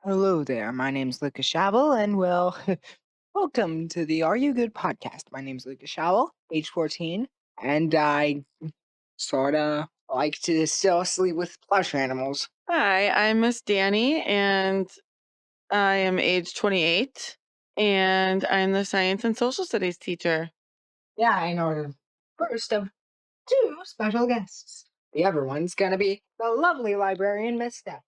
Hello there. My name's Lucas Shavel, and well, welcome to the Are You Good podcast. My name's Lucas Shavel, age 14, and I sort of like to still sleep with plush animals. Hi, I'm Miss Danny, and I am age 28, and I'm the science and social studies teacher. Yeah, I know the first of two special guests. The other one's gonna be the lovely librarian, Miss Steph.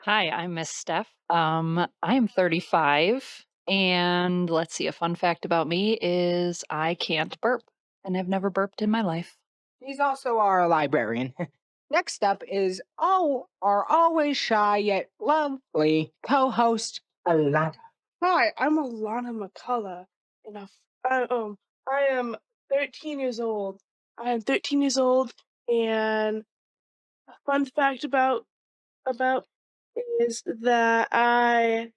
Hi, I'm Miss Steph. I am 35, and let's see, a fun fact about me is I can't burp and have never burped in my life. She's also our librarian. Next up is our always shy yet lovely co-host, Alana. Hi, I'm Alana McCullough, and I am 13 years old. I am 13 years old, and a fun fact about is that I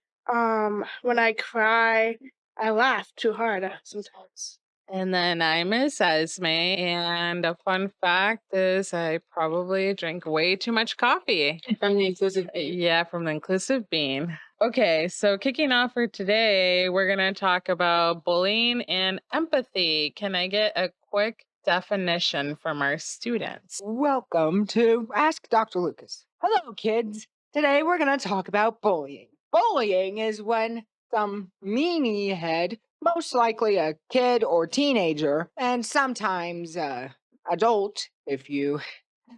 when I cry, I laugh too hard sometimes. And then I'm Miss Esme, and a fun fact is I probably drink way too much coffee. From the inclusive. Yeah, from the inclusive bean. Okay, so kicking off for today, we're going to talk about bullying and empathy. Can I get a quick definition from our students? Welcome to Ask Dr. Lucas. Hello, kids. Today we're going to talk about bullying. Bullying is when some meanie head, most likely a kid or teenager, and sometimes adult if you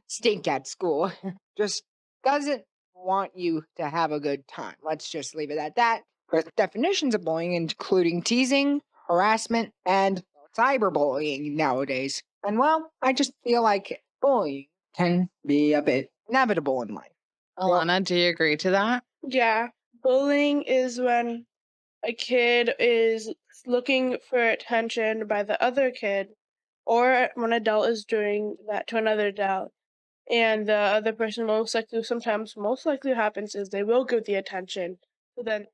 stink at school, just doesn't want you to have a good time. Let's just leave it at that. With definitions of bullying, including teasing, harassment, and cyberbullying nowadays. And well, I just feel like bullying can be a bit inevitable in life. Well, Alana, do you agree to that? Yeah, bullying is when a kid is looking for attention by the other kid, or when an adult is doing that to another adult. And the other person most likely happens is they will give the attention. So then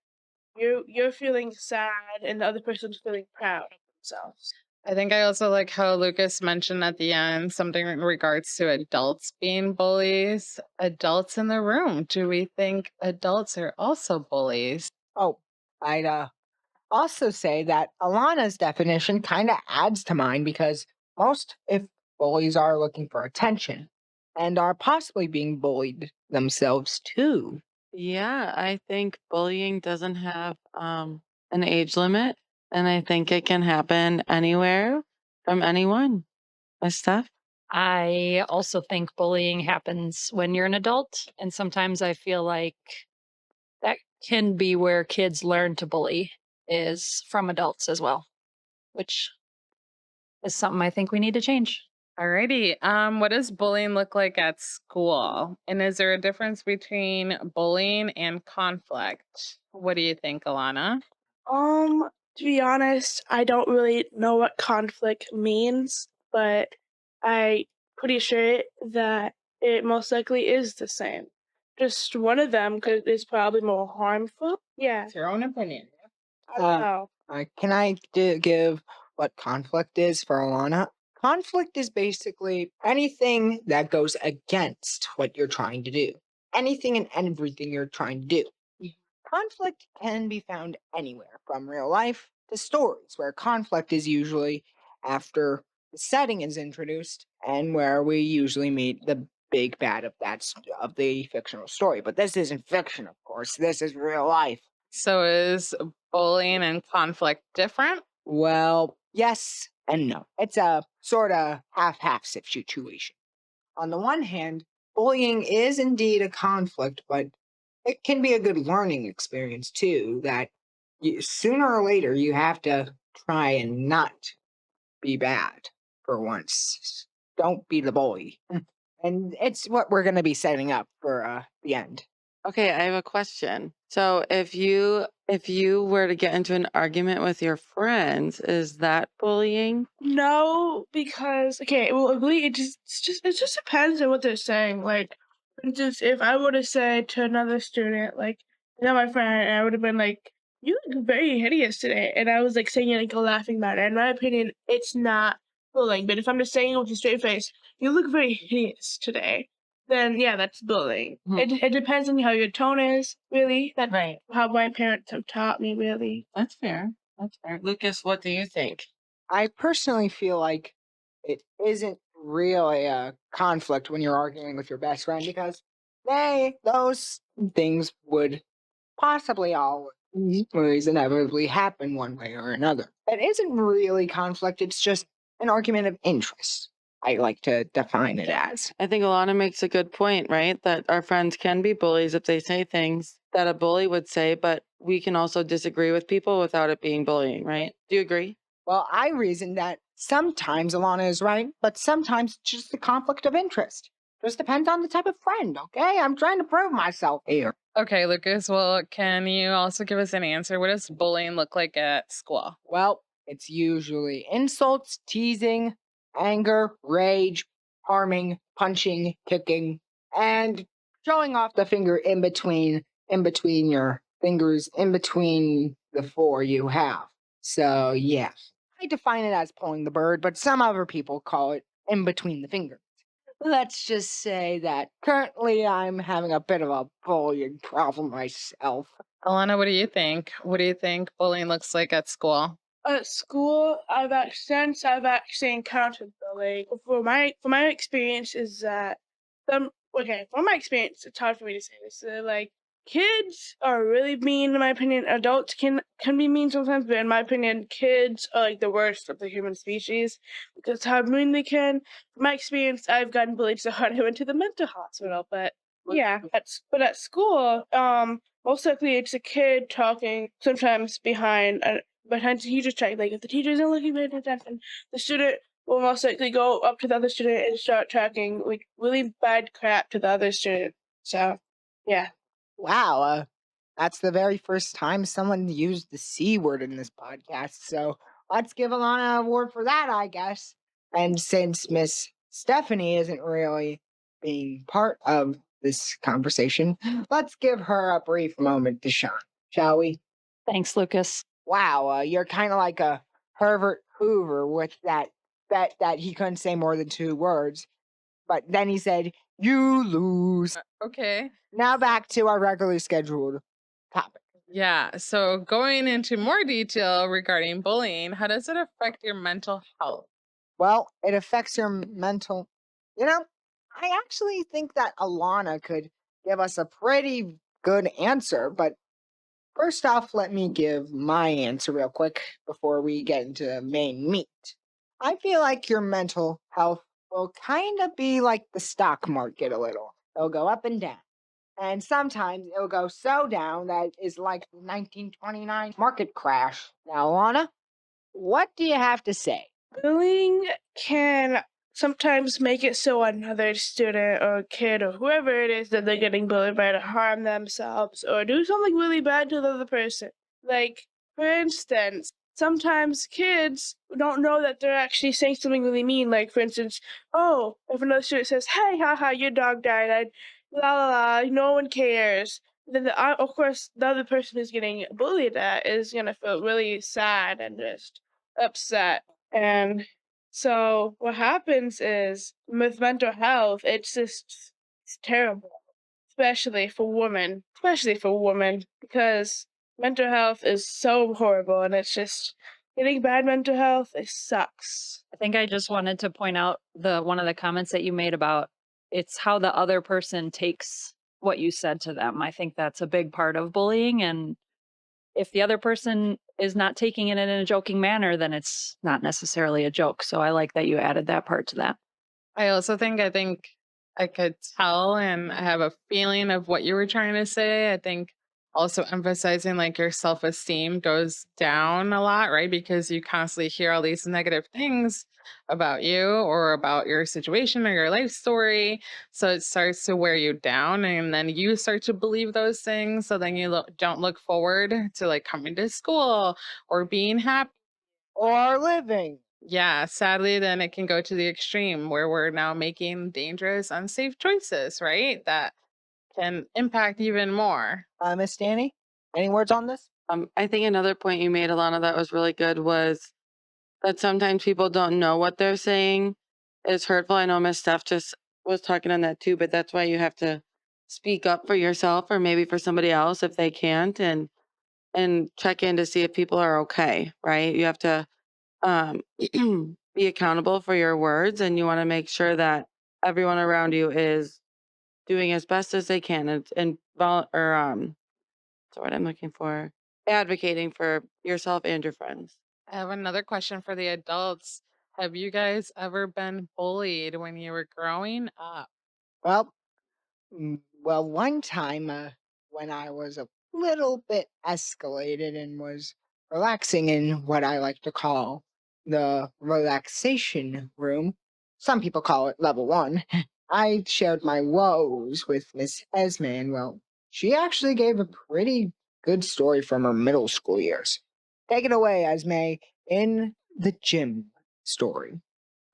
you're feeling sad and the other person's feeling proud of themselves. I think I also like how Lucas mentioned at the end something in regards to adults being bullies. Adults in the room. Do we think adults are also bullies? oh, I'd also say that Alana's definition kind of adds to mine because most, if bullies are looking for attention and are possibly being bullied themselves too. Yeah, I think bullying doesn't have an age limit, and I think it can happen anywhere from anyone. Miss Steph? I also think bullying happens when you're an adult, and sometimes I feel like that can be where kids learn to bully is from adults as well, which is something I think we need to change. Alrighty. What does bullying look like at school? And is there a difference between bullying and conflict? What do you think, Alana? To be honest, I don't really know what conflict means, but I pretty sure that it most likely is the same. Just one of them is probably more harmful. Yeah, It's your own opinion. I don't Uh, know. can I give what conflict is for Alana? Conflict is basically anything that goes against what you're trying to do. Anything and everything you're trying to do. Conflict can be found anywhere, from real life to stories, where conflict is usually after the setting is introduced and where we usually meet the big bad of of the fictional story. But this isn't fiction, of course. This is real life. So is bullying and conflict different? Well, yes and no. It's a sort of half-half situation. On the one hand, bullying is indeed a conflict, but it can be a good learning experience too. That sooner or later you have to try and not be bad for once. Don't be the bully. And it's what we're going to be setting up for the end. Okay, I have a question. So if you were to get into an argument with your friends, is that bullying? No, because okay, well, I believe it just depends on what they're saying. Like, for instance, if I were to say to another student, like, my friend, and I would have been like, "You look very hideous today," and I was like saying it like a laughing matter. In my opinion, it's not bullying. But if I'm just saying it with a straight face, "You look very hideous today," then yeah, that's bullying. Mhm. It depends on how your tone is, really. That's Right. how my parents have taught me, really. That's fair. That's fair. Lucas, what do you think? I personally feel like it isn't really a conflict when you're arguing with your best friend because those things would possibly always inevitably happen one way or another. It isn't really conflict, it's just an argument of interest. I like to define it as. I think Alana makes a good point, right? That our friends can be bullies if they say things that a bully would say, but we can also disagree with people without it being bullying, right? Do you agree? Well, I reason that sometimes Alana is right, but sometimes it's just a conflict of interest. Just depends on the type of friend, okay? I'm trying to prove myself here. Okay, Lucas. Well, can you also give us an answer? What does bullying look like at school? Well, it's usually insults, teasing, anger, rage, harming, punching, kicking, and showing off the finger in between your fingers, in between the four you have. So yeah, I define it as pulling the bird, but some other people call it in between the fingers. Let's just say that currently I'm having a bit of a bullying problem myself. Alana, what do you think? What do you think bullying looks like at school? At school, I've actually encountered bullying. For my experience is that from my experience, it's hard for me to say this. Like kids are really mean in my opinion. Adults can be mean sometimes, but in my opinion, kids are like the worst of the human species because how mean they can. From my experience, I've gotten bullied so hard I went to the mental hospital. But yeah, at school, most likely it's a kid talking sometimes behind the teacher's track. Like if the teacher isn't looking paying attention, the student will most likely go up to the other student and start talking like really bad crap to the other student. So yeah. Wow, that's the very first time someone used the C word in this podcast. So let's give Alana an award for that, I guess. And since Miss Stephanie isn't really being part of this conversation, let's give her a brief moment to shine, shall we? Thanks, Lucas. Wow, you're kind of like a Herbert Hoover with that bet that he couldn't say more than 2 words. But then he said, "You lose." Okay. Now back to our regularly scheduled topic. Yeah. So going into more detail regarding bullying, how does it affect your mental health? Well, it affects your mental. I actually think that Alana could give us a pretty good answer, but first off, let me give my answer real quick before we get into the main meat. I feel like your mental health will kind of be like the stock market a little. It'll go up and down. And sometimes it'll go so down that is like the 1929 market crash. Now, Alana, what do you have to say? Bullying can sometimes make it so another student or kid or whoever it is that they're getting bullied by to harm themselves or do something really bad to the other person. Like, for instance, sometimes kids don't know that they're actually saying something really mean. Like, for instance, oh, if another student says, hey, haha, your dog died, la la la, no one cares. Then, of course, the other person who's getting bullied at is going to feel really sad and just upset. And so what happens is with mental health, it's terrible, especially for women, because mental health is so horrible, and it's just getting bad mental health. It sucks. I think I just wanted to point out one of the comments that you made about it's how the other person takes what you said to them. I think that's a big part of bullying, and if the other person is not taking it in a joking manner, then it's not necessarily a joke. So I like that you added that part to that. I think I could tell and I have a feeling of what you were trying to say. I think also emphasizing like your self-esteem goes down a lot, right? Because you constantly hear all these negative things about you or about your situation or your life story. So it starts to wear you down and then you start to believe those things. So then you don't look forward to like coming to school or being happy. Or living. Yeah, sadly, then it can go to the extreme where we're now making dangerous, unsafe choices, right? That can impact even more. Miss Danny, any words on this? I think another point you made, Alana, that was really good was that sometimes people don't know what they're saying is hurtful. I know Miss Steph just was talking on that too, but that's why you have to speak up for yourself or maybe for somebody else if they can't, and check in to see if people are okay, right? You have to um, be accountable for your words, and you want to make sure that everyone around you is doing as best as they can, so what I'm looking for, advocating for yourself and your friends. I have another question for the adults. Have you guys ever been bullied when you were growing up? Well, one time when I was a little bit escalated and was relaxing in what I like to call the relaxation room, some people call it level one, I shared my woes with Miss Esme, and well, she actually gave a pretty good story from her middle school years. Take it away, Esme, in the gym story.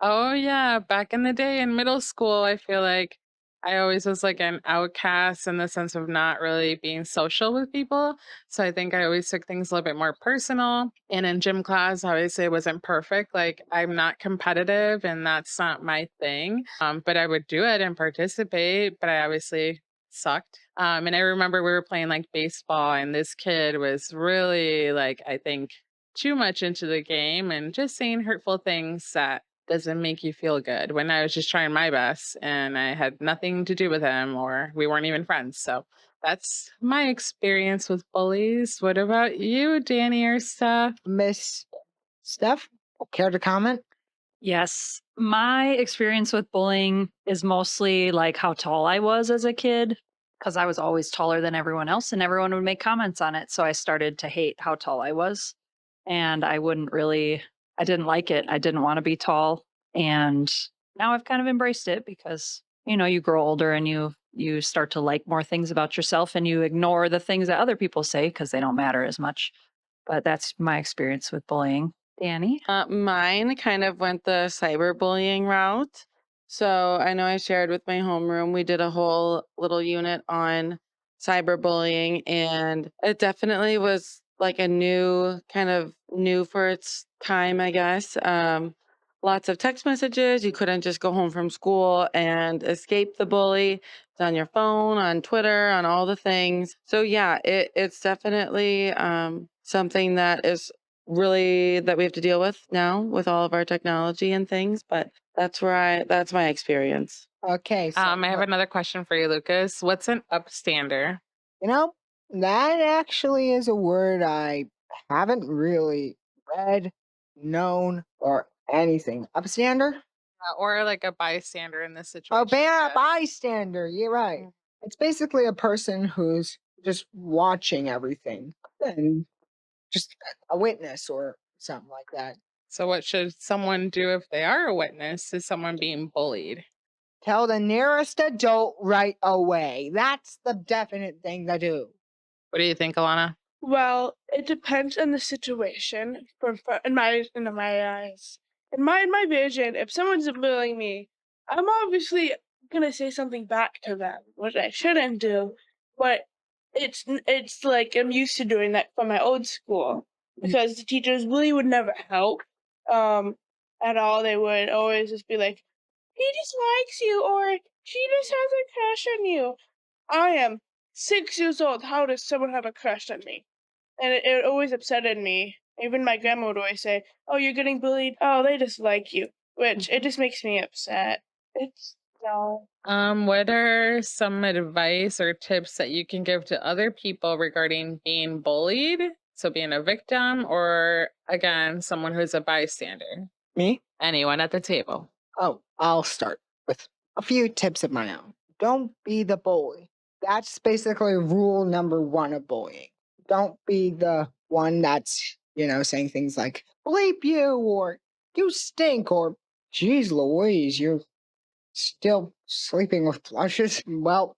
Oh yeah, back in the day in middle school, I feel like I always was like an outcast in the sense of not really being social with people. So I think I always took things a little bit more personal. And in gym class, obviously it wasn't perfect. Like I'm not competitive and that's not my thing. But I would do it and participate, but I obviously sucked. And I remember we were playing like baseball and this kid was really like, I think too much into the game and just saying hurtful things that doesn't make you feel good when I was just trying my best and I had nothing to do with him or we weren't even friends. So that's my experience with bullies. What about you, Danny or Steph? Miss Steph, care to comment? Yes. My experience with bullying is mostly like how tall I was as a kid because I was always taller than everyone else and everyone would make comments on it. So I started to hate how tall I was and I didn't like it. I didn't want to be tall. And now I've kind of embraced it because, you grow older and you start to like more things about yourself and you ignore the things that other people say because they don't matter as much. But that's my experience with bullying. Danny? Mine kind of went the cyberbullying route. So I know I shared with my homeroom, we did a whole little unit on cyberbullying, and it definitely was like a new for its time, I guess. Lots of text messages. You couldn't just go home from school and escape the bully. It's on your phone, on Twitter, on all the things. So yeah, it's definitely something that is really that we have to deal with now with all of our technology and things, but that's my experience. Okay, so I have another question for you, Lucas. What's an upstander? you know, that actually is a word I haven't really read, known, or anything. Upstander? Or like a bystander in this Oh, situation? I guess. bystander. You're right. Mm. It's basically a person who's just watching everything and just a witness or something like that. So, what should someone do if they are a witness to someone being bullied? Tell the nearest adult right away. That's the definite thing to do. What do you think, Alana? Well, it depends on the situation. In my eyes, in my vision, if someone's bullying me, I'm obviously gonna say something back to them, which I shouldn't do. But it's like I'm used to doing that from my old school because the teachers really would never help, um, at all. They would always just be like, "He just likes you," or "She just has a crush on you." I am 6 years old. How does someone have a crush on me? And it always upsetted me. Even my grandma would always say, "Oh, you're getting bullied. Oh, they just like you," which it just makes me upset. It's no. What are some advice or tips that you can give to other people regarding being bullied? So, being a victim or, again, someone who's a bystander? Me? Anyone at the table. Oh, I'll start with a few tips of my own. Don't be the bully. That's basically rule number one of bullying. Don't be the one that's, saying things like, bleep you, or you stink, or geez Louise, you're still sleeping with flushes. Well,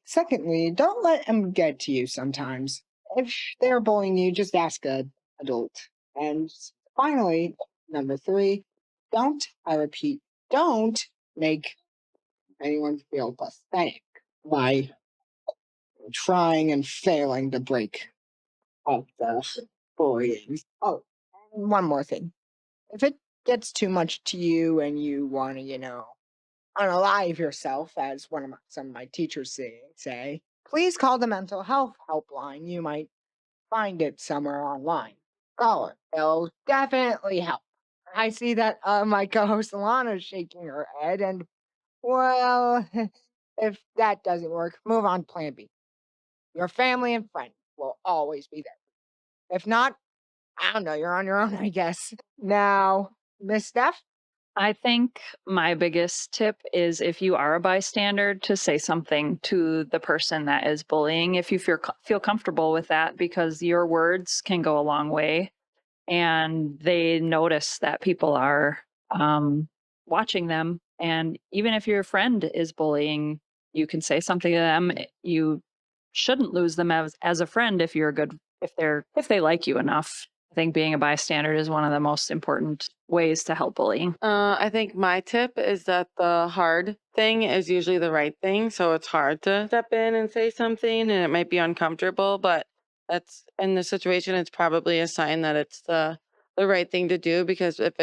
secondly, don't let them get to you sometimes. If they're bullying you, just ask a adult. And finally, number three, I repeat, don't make anyone feel pathetic by trying and failing to break up the bullying. Oh, and one more thing. If it gets too much to you and you want to, unalive yourself, as some of my teachers say, please call the mental health helpline. You might find it somewhere online. Call it. It'll definitely help. I see that my co-host Alana is shaking her head, and well, if that doesn't work, move on to Plan B. Your family and friends will always be there. If not, I don't know. You're on your own, I guess. Now, Miss Steph. I think my biggest tip is if you are a bystander to say something to the person that is bullying if you feel comfortable with that, because your words can go a long way and they notice that people are watching them. And even if your friend is bullying, you can say something to them. You shouldn't lose them as a friend if you're a good if they like you enough. I think being a bystander is one of the most important ways to help bullying. I think my tip is that the hard thing is usually the right thing. So it's hard to step in and say something, and it might be uncomfortable, but that's in the situation, it's probably a sign that it's the right thing to do. Because if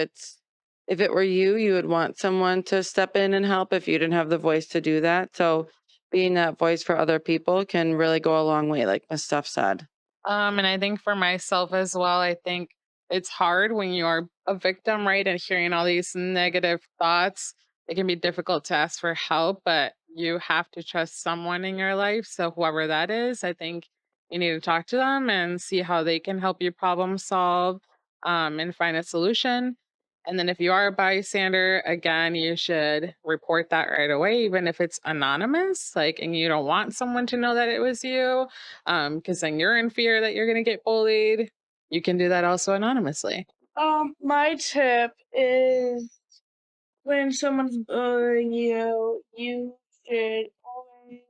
it were you, you would want someone to step in and help if you didn't have the voice to do that. So being that voice for other people can really go a long way, like Miss Steph said. And I think for myself as well, I think it's hard when you are a victim, right? And hearing all these negative thoughts, it can be difficult to ask for help, but you have to trust someone in your life. So, whoever that is, I think you need to talk to them and see how they can help you problem solve and find a solution. And then, if you are a bystander, again, you should report that right away, even if it's anonymous, like, and you don't want someone to know that it was you, because then you're in fear that you're going to get bullied. You can do that also anonymously. My tip is when someone's bullying you, you should always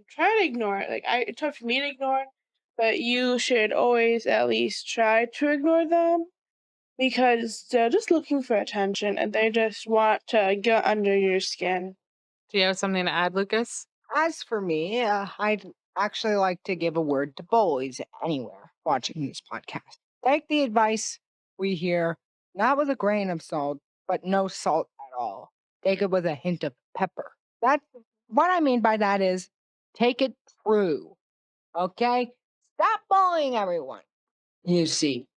try to ignore it. Like it's tough for me to ignore it, but you should always at least try to ignore them because they're just looking for attention and they just want to get under your skin. Do you have something to add, Lucas? As for me, I'd actually like to give a word to bullies anywhere watching this podcast. Take the advice we hear, not with a grain of salt, but no salt at all. Take it with a hint of pepper. That what I mean by that is take it true. Okay? Stop bullying everyone. You see.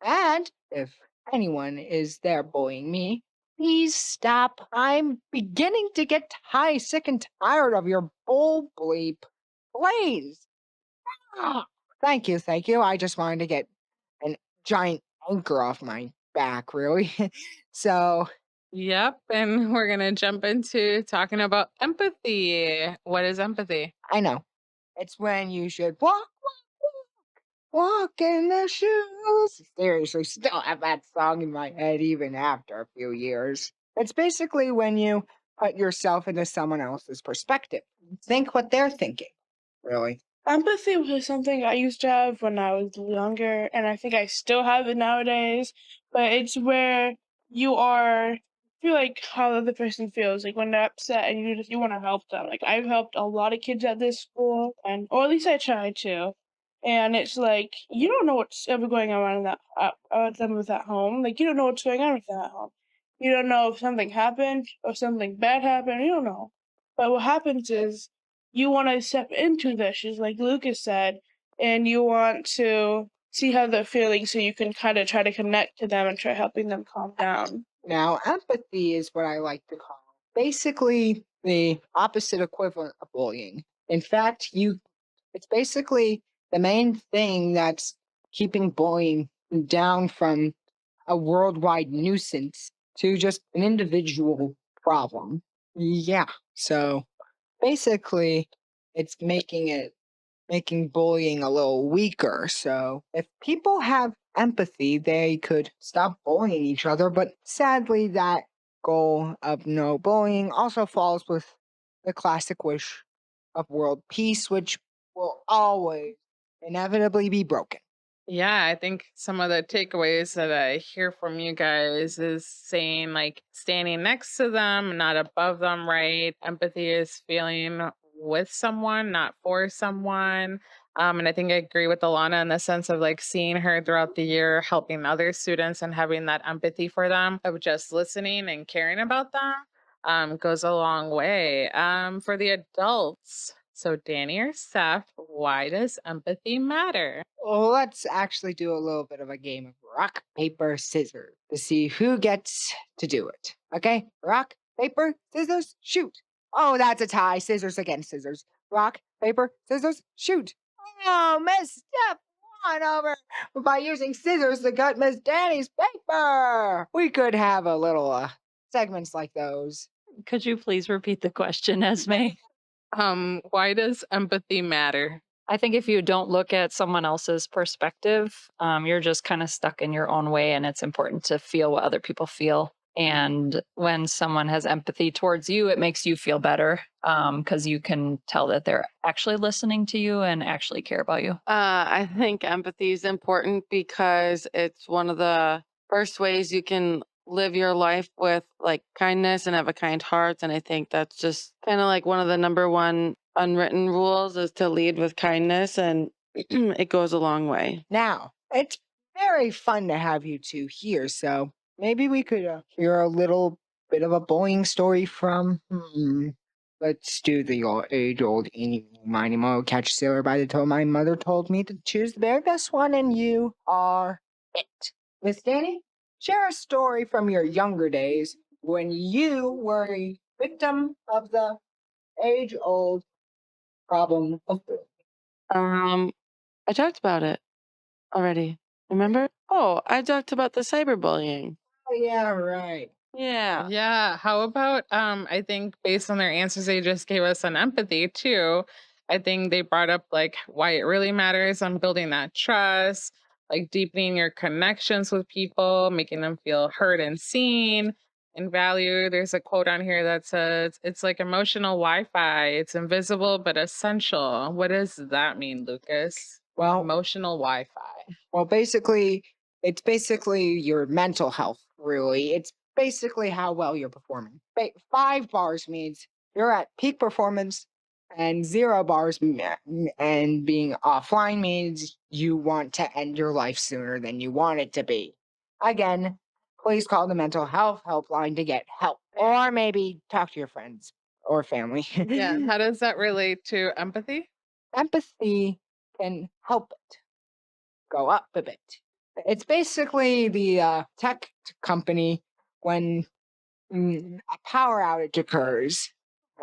And if anyone is there bullying me, please stop. I'm beginning to get sick and tired of your bull bleep. Please. Ah, thank you, thank you. I just wanted to get a giant anchor off my back, really. So, Yep. And we're going to jump into talking about empathy. What is empathy? I know. It's when you should walk in the shoes. Seriously, still have that song in my head even after a few years. It's basically when you put yourself into someone else's perspective. Think what they're thinking. Really? Empathy was something I used to have when I was younger, and I think I still have it nowadays. But it's where you are feel like how the other person feels, like when they're upset and you want to help them. Like I've helped a lot of kids at this school, and or at least I try to. And it's like you don't know what's ever going on in that them with that home. Like you don't know what's going on with that home. You don't know if something happened or something bad happened. You don't know. But what happens is you want to step into this, just like Lucas said, and you want to see how they're feeling so you can kind of try to connect to them and try helping them calm down. Now, empathy is what I like to call basically the opposite equivalent of bullying. In fact, it's basically the main thing that's keeping bullying down from a worldwide nuisance to just an individual problem. Yeah. So basically, it's making bullying a little weaker. So if people have empathy, they could stop bullying each other. But sadly, that goal of no bullying also falls with the classic wish of world peace, which will always inevitably be broken. Yeah, I think some of the takeaways that I hear from you guys is saying like standing next to them, not above them, right? Empathy is feeling with someone, not for someone. And I think I agree with Alana in the sense of like seeing her throughout the year, helping other students and having that empathy for them of just listening and caring about them. goes a long way. For the adults, so Danny or Steph, why does empathy matter? Well, let's actually do a little bit of a game of rock, paper, scissors to see who gets to do it. Okay? Rock, paper, scissors, shoot. Oh, that's a tie. Scissors against scissors. Rock, paper, scissors, shoot. Oh, Miss Steph won over by using scissors to cut Miss Danny's paper. We could have a little segments like those. Could you please repeat the question, Esme? Why does empathy matter? I think if you don't look at someone else's perspective, you're just kind of stuck in your own way, and it's important to feel what other people feel. And when someone has empathy towards you, it makes you feel better because you can tell that they're actually listening to you and actually care about you. I think empathy is important because it's one of the first ways you can live your life with like kindness and have a kind heart. And I think that's just kind of like one of the number one unwritten rules is to lead with kindness, and it goes a long way. Now, it's very fun to have you two here, so maybe we could hear a little bit of a bullying story from. Let's do the age-old eeny, miny, mo, catch a sailor by the toe. My mother told me to choose the very best one, and you are it. Miss Danny, share a story from your younger days when you were a victim of the age-old problem of bullying. I talked about it already. Remember? Oh, I talked about the cyberbullying. Oh, yeah, right. Yeah. Yeah. How about I think based on their answers they just gave us on empathy too, I think they brought up like why it really matters on building that trust, like deepening your connections with people, making them feel heard and seen and valued. There's a quote on here that says it's like emotional Wi-Fi. It's invisible but essential. What does that mean, Lucas? Well, Emotional Wi-Fi. Well, it's basically your mental health, really. It's basically how well you're performing. 5 bars means you're at peak performance, and 0 bars and being offline means you want to end your life sooner than you want it to be. Again, please call the mental health helpline to get help, or maybe talk to your friends or family. Yeah. How does that relate to empathy? Empathy can help it go up a bit. It's basically the tech company when a power outage occurs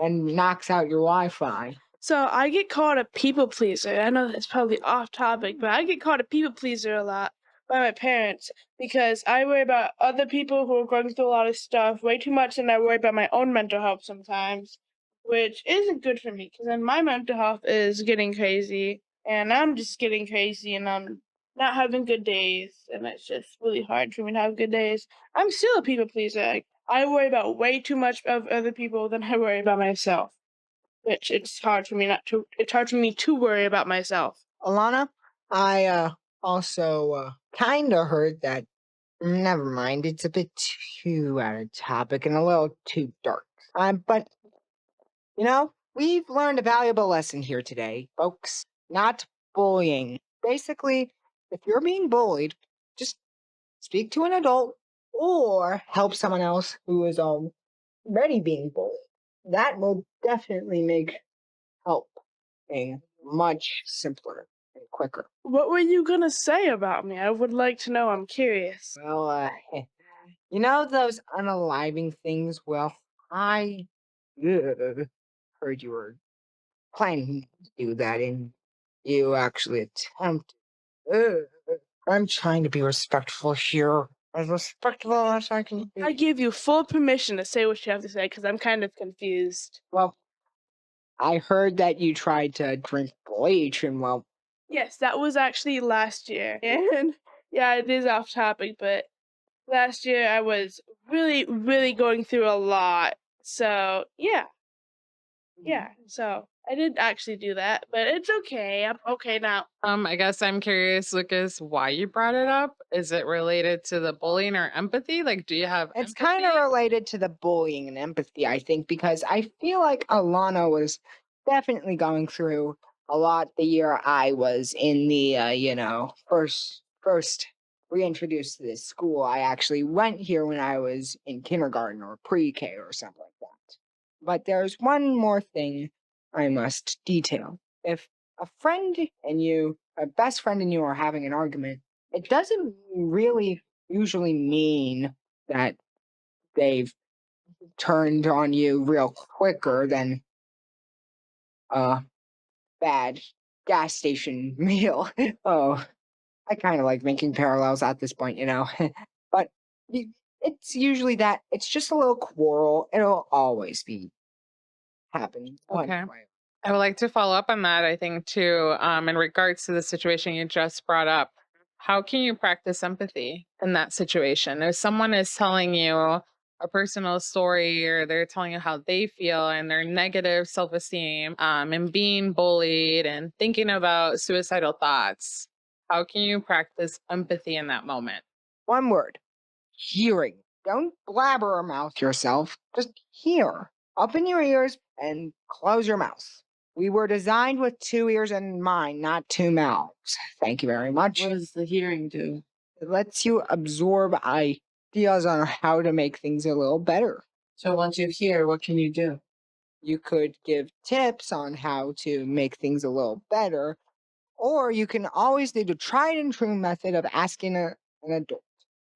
and knocks out your Wi-Fi. So I get called a people pleaser. I know that's probably off topic, but I get called a people pleaser a lot by my parents because I worry about other people who are going through a lot of stuff way too much, and I worry about my own mental health sometimes, which isn't good for me because then my mental health is getting crazy, and I'm just getting crazy, and I'm not having good days, and it's just really hard for me to have good days. I'm still a people pleaser. I worry about way too much of other people than I worry about myself, which it's hard for me not to. It's hard for me to worry about myself. Alana, I also kind of heard that. Never mind, it's a bit too out of topic and a little too dark. But we've learned a valuable lesson here today, folks. Not bullying. Basically, if you're being bullied, just speak to an adult or help someone else who is already being bullied. That will definitely make helping much simpler and quicker. What were you gonna say about me? I would like to know. I'm curious. Well, those unaliving things? Well, I heard you were planning to do that, and you actually attempted. I'm trying to be respectful here. As respectful as I can be. I give you full permission to say what you have to say because I'm kind of confused. Well, I heard that you tried to drink bleach, and well, Yes, that was actually last year, and yeah, it is off topic, but last year I was really, really going through a lot. So yeah. So I did actually do that, but it's okay. I'm okay now. I guess I'm curious, Lucas, why you brought it up. Is it related to the bullying or empathy? Like, do you have it's kind of empathy? related to the bullying and empathy, I think, because I feel like Alana was definitely going through a lot the year I was in the, first reintroduced to this school. I actually went here when I was in kindergarten or pre-K or something like that. But there's one more thing I must detail. If a friend and you, a best friend and you are having an argument, it doesn't really usually mean that they've turned on you real quicker than a bad gas station meal. Oh, I kind of like making parallels at this point, but it's usually that it's just a little quarrel. It'll always be happening one Okay. way. I would like to follow up on that. I think too, in regards to the situation you just brought up, how can you practice empathy in that situation? If someone is telling you a personal story or they're telling you how they feel and their negative self-esteem, and being bullied and thinking about suicidal thoughts, how can you practice empathy in that moment? One word: hearing. Don't blabber or mouth yourself. Just hear. Open your ears and close your mouth. We were designed with 2 ears in mind, not 2 mouths. Thank you very much. What does the hearing do? It lets you absorb ideas on how to make things a little better. So once you hear, what can you do? You could give tips on how to make things a little better, or you can always do the tried and true method of asking an adult.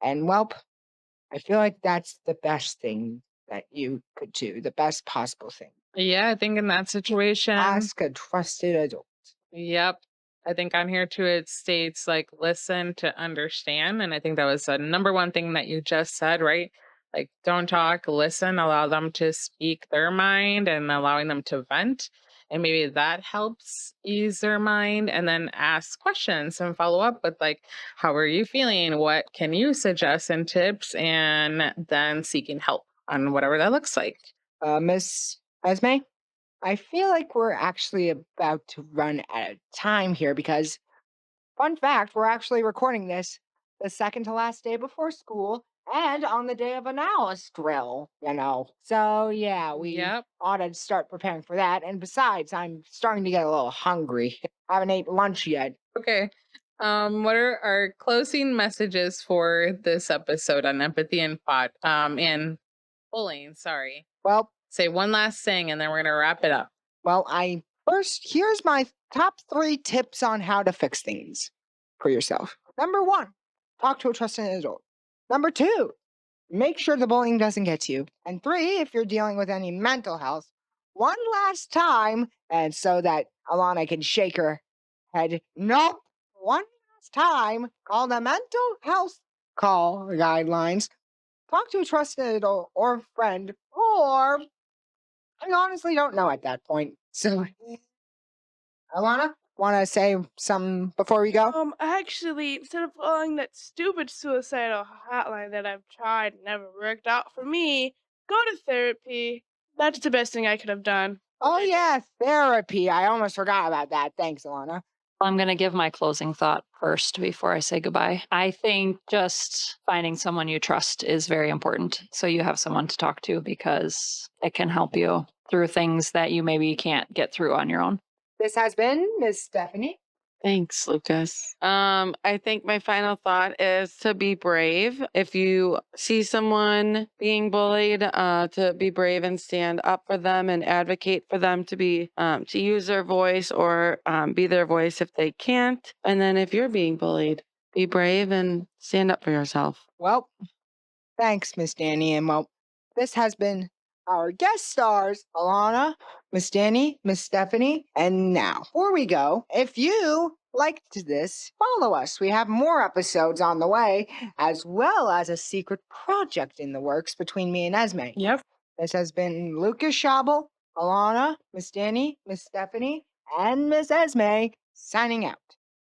And well, I feel like that's the best thing that you could do, the best possible thing. Yeah, I think in that situation, Ask a trusted adult. yep. I think on here too, it states like listen to understand. And I think that was the number one thing that you just said, right? Like don't talk, listen, allow them to speak their mind and allowing them to vent. And maybe that helps ease their mind. And then ask questions and follow up with like, how are you feeling? What can you suggest and tips? And then seeking help on whatever that looks like. Miss Esme, I feel like we're actually about to run out of time here because, fun fact, we're actually recording this the second to last day before school and on the day of analysis drill. So, yeah, we Yep. ought to start preparing for that. And besides, I'm starting to get a little hungry. I haven't ate lunch yet. Okay. What are our closing messages for this episode on empathy and bullying? Sorry. Well, Say one last thing and then we're gonna wrap it up. here's my top 3 tips on how to fix things for yourself. Number 1, talk to a trusted adult. Number 2, make sure the bullying doesn't get to you. And 3, if you're dealing with any mental health, one last time, and so that Alana can shake her head, nope, one last time, call the mental health call guidelines. Talk to a trusted adult or friend, or I honestly don't know at that point. So, Alana, want to say something before we go? Actually, instead of following that stupid suicidal hotline that I've tried and never worked out for me, go to therapy. That's the best thing I could have done. Oh, yeah, therapy. I almost forgot about that. Thanks, Alana. I'm going to give my closing thought first before I say goodbye. I think just finding someone you trust is very important. So you have someone to talk to because it can help you through things that you maybe can't get through on your own. This has been Miss Stephanie. Thanks, Lucas. I think my final thought is to be brave. If you see someone being bullied, to be brave and stand up for them and advocate for them to use their voice or be their voice if they can't. And then if you're being bullied, be brave and stand up for yourself. Well, thanks, Miss Danny. And well, this has been our guest stars, Alana, Miss Danny, Miss Stephanie, and now. Before we go, if you liked this, follow us. We have more episodes on the way, as well as a secret project in the works between me and Esme. Yep. This has been Lucas Schabel, Alana, Miss Danny, Miss Stephanie, and Miss Esme signing out.